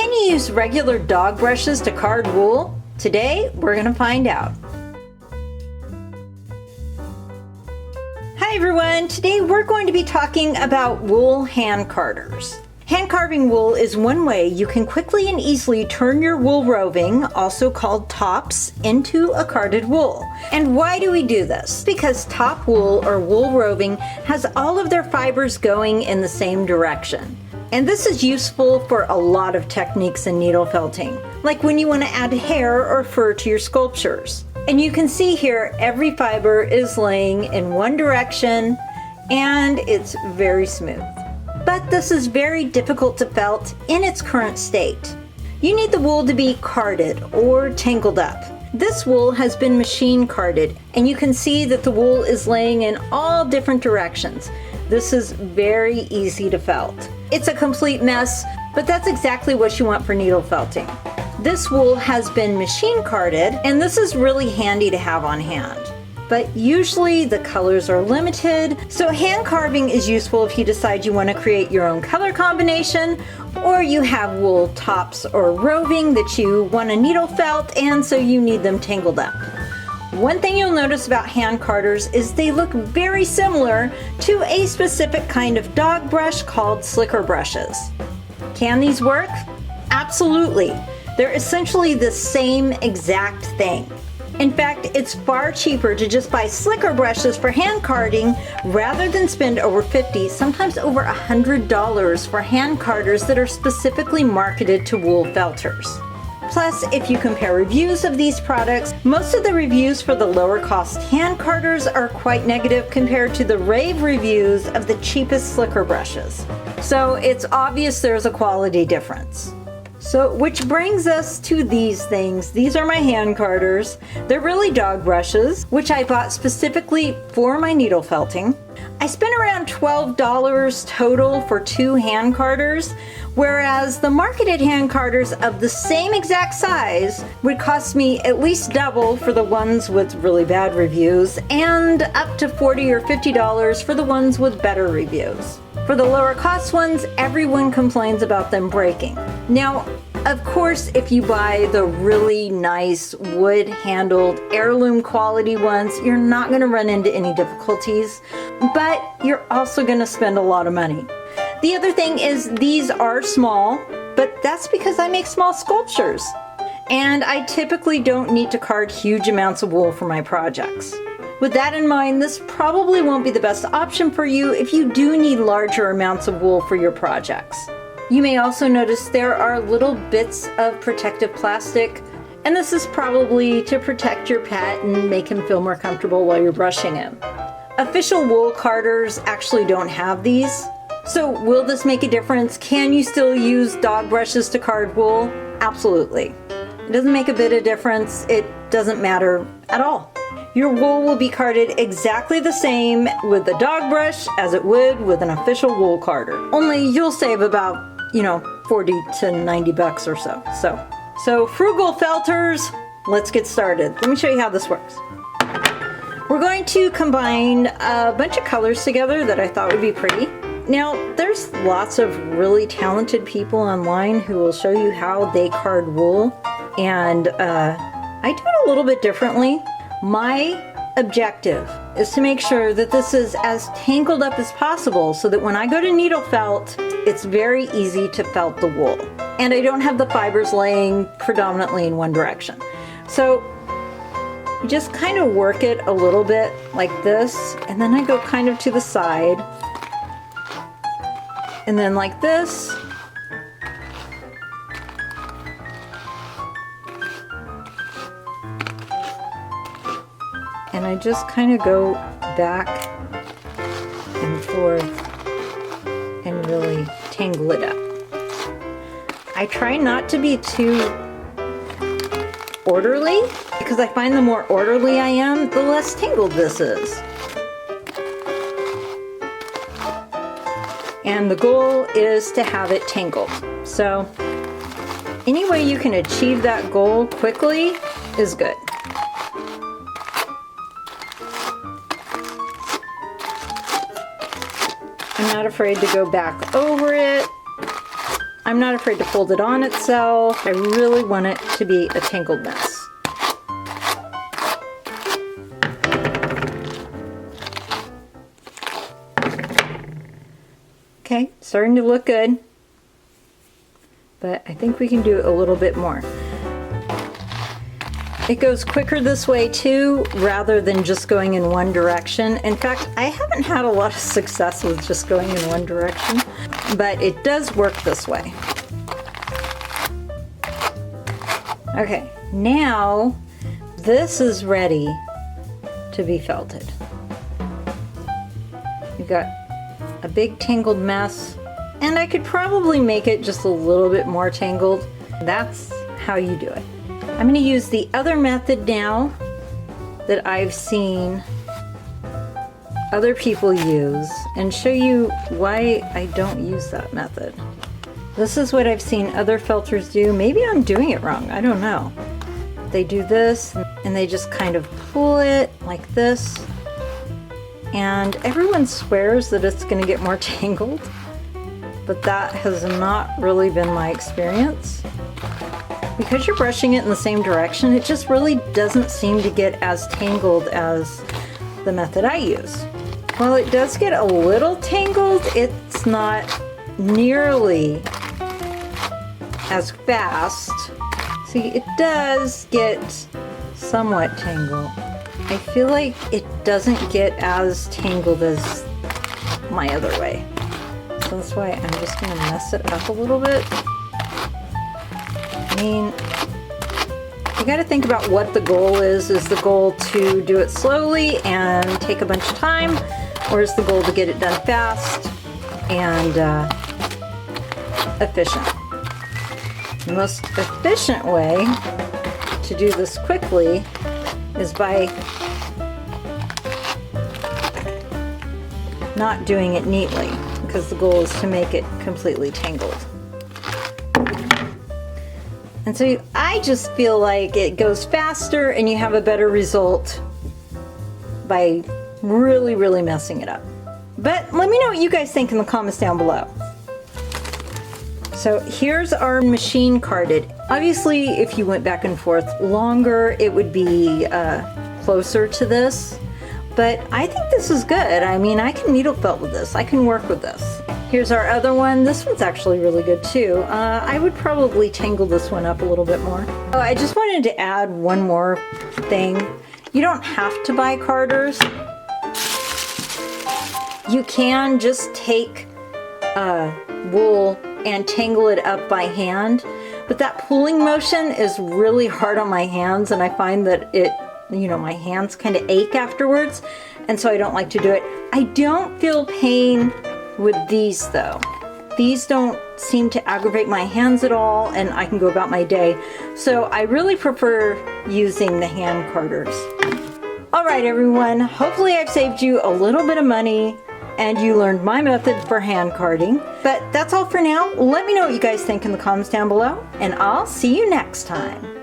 Can you use regular dog brushes to card wool? Today, we're going to find out. Hi everyone, today we're going to be talking about wool hand carders. Hand carving wool is one way you can quickly and easily turn your wool roving, also called tops, into a carded wool. And why do we do this? Because top wool or wool roving has all of their fibers going in the same direction. And this is useful for a lot of techniques in needle felting, like when you want to add hair or fur to your sculptures. And you can see here, every fiber is laying in one direction and it's very smooth. But this is very difficult to felt in its current state. You need the wool to be carded or tangled up. This wool has been machine carded and you can see that the wool is laying in all different directions. This is very easy to felt. It's a complete mess, but that's exactly what you want for needle felting. This wool has been machine carded and this is really handy to have on hand. But usually the colors are limited, so hand carving is useful if you decide you want to create your own color combination, or you have wool tops or roving that you want to needle felt and so you need them tangled up. One thing you'll notice about hand carders is they look very similar to a specific kind of dog brush called slicker brushes. Can these work? Absolutely. They're essentially the same exact thing. In fact, it's far cheaper to just buy slicker brushes for hand carding rather than spend over $50, sometimes over $100 for hand carders that are specifically marketed to wool felters. Plus, if you compare reviews of these products, most of the reviews for the lower cost hand carders are quite negative compared to the rave reviews of the cheapest slicker brushes. So it's obvious there's a quality difference. So, which brings us to these things. These are my hand carders. They're really dog brushes, which I bought specifically for my needle felting. I spent around $12 total for 2 hand carders, whereas the marketed hand carders of the same exact size would cost me at least double for the ones with really bad reviews and up to $40 or $50 for the ones with better reviews. For the lower cost ones, everyone complains about them breaking. Now, of course, if you buy the really nice wood-handled heirloom quality ones, you're not going to run into any difficulties, but you're also going to spend a lot of money. The other thing is these are small, but that's because I make small sculptures. And I typically don't need to card huge amounts of wool for my projects. With that in mind, this probably won't be the best option for you if you do need larger amounts of wool for your projects. You may also notice there are little bits of protective plastic, and this is probably to protect your pet and make him feel more comfortable while you're brushing him. Official wool carders actually don't have these. So will this make a difference? Can you still use dog brushes to card wool? Absolutely. It doesn't make a bit of difference. It doesn't matter at all. Your wool will be carded exactly the same with the dog brush as it would with an official wool carder. Only you'll save about, 40 to 90 bucks or so. So frugal felters, let's get started. Let me show you how this works. We're going to combine a bunch of colors together that I thought would be pretty. Now, there's lots of really talented people online who will show you how they card wool, and I do it a little bit differently. My objective is to make sure that this is as tangled up as possible so that when I go to needle felt, it's very easy to felt the wool. And I don't have the fibers laying predominantly in one direction. So you just kind of work it a little bit like this, and then I go kind of to the side, and then like this. And I just kind of go back and forth and really tangle it up. I try not to be too orderly, because I find the more orderly I am, the less tangled this is. And the goal is to have it tangled. So any way you can achieve that goal quickly is good. I'm not afraid to go back over it. I'm not afraid to fold it on itself. I really want it to be a tangled mess. Okay, starting to look good, but I think we can do a little bit more. It goes quicker this way too, rather than just going in one direction. In fact, I haven't had a lot of success with just going in one direction, but it does work this way. Okay, now this is ready to be felted. We've got a big tangled mess, and I could probably make it just a little bit more tangled. That's how you do it. I'm going to use the other method now that I've seen other people use and show you why I don't use that method. This is what I've seen other felters do. Maybe I'm doing it wrong, I don't know. They do this and they just kind of pull it like this, and everyone swears that it's going to get more tangled, but that has not really been my experience. Because you're brushing it in the same direction, it just really doesn't seem to get as tangled as the method I use. While it does get a little tangled, it's not nearly as fast. See, it does get somewhat tangled. I feel like it doesn't get as tangled as my other way. So that's why I'm just going to mess it up a little bit. I mean, you got to think about what the goal is. Is the goal to do it slowly and take a bunch of time, or is the goal to get it done fast and efficient? The most efficient way to do this quickly is by not doing it neatly, because the goal is to make it completely tangled. And so I just feel like it goes faster and you have a better result by really messing it up. But let me know what you guys think in the comments down below. So here's our machine carded. Obviously, if you went back and forth longer, it would be closer to this. But I think this is good. I mean, I can needle felt with this. I can work with this. Here's our other one. This one's actually really good too. I would probably tangle this one up a little bit more. Oh, I just wanted to add one more thing. You don't have to buy carders. You can just take wool and tangle it up by hand, but that pulling motion is really hard on my hands, and I find that it, you know, my hands kind of ache afterwards, and so I don't like to do it. I don't feel pain with these though. These don't seem to aggravate my hands at all, and I can go about my day. So I really prefer using the hand carders. All right, everyone, hopefully I've saved you a little bit of money and you learned my method for hand carding. But that's all for now. Let me know what you guys think in the comments down below, and I'll see you next time.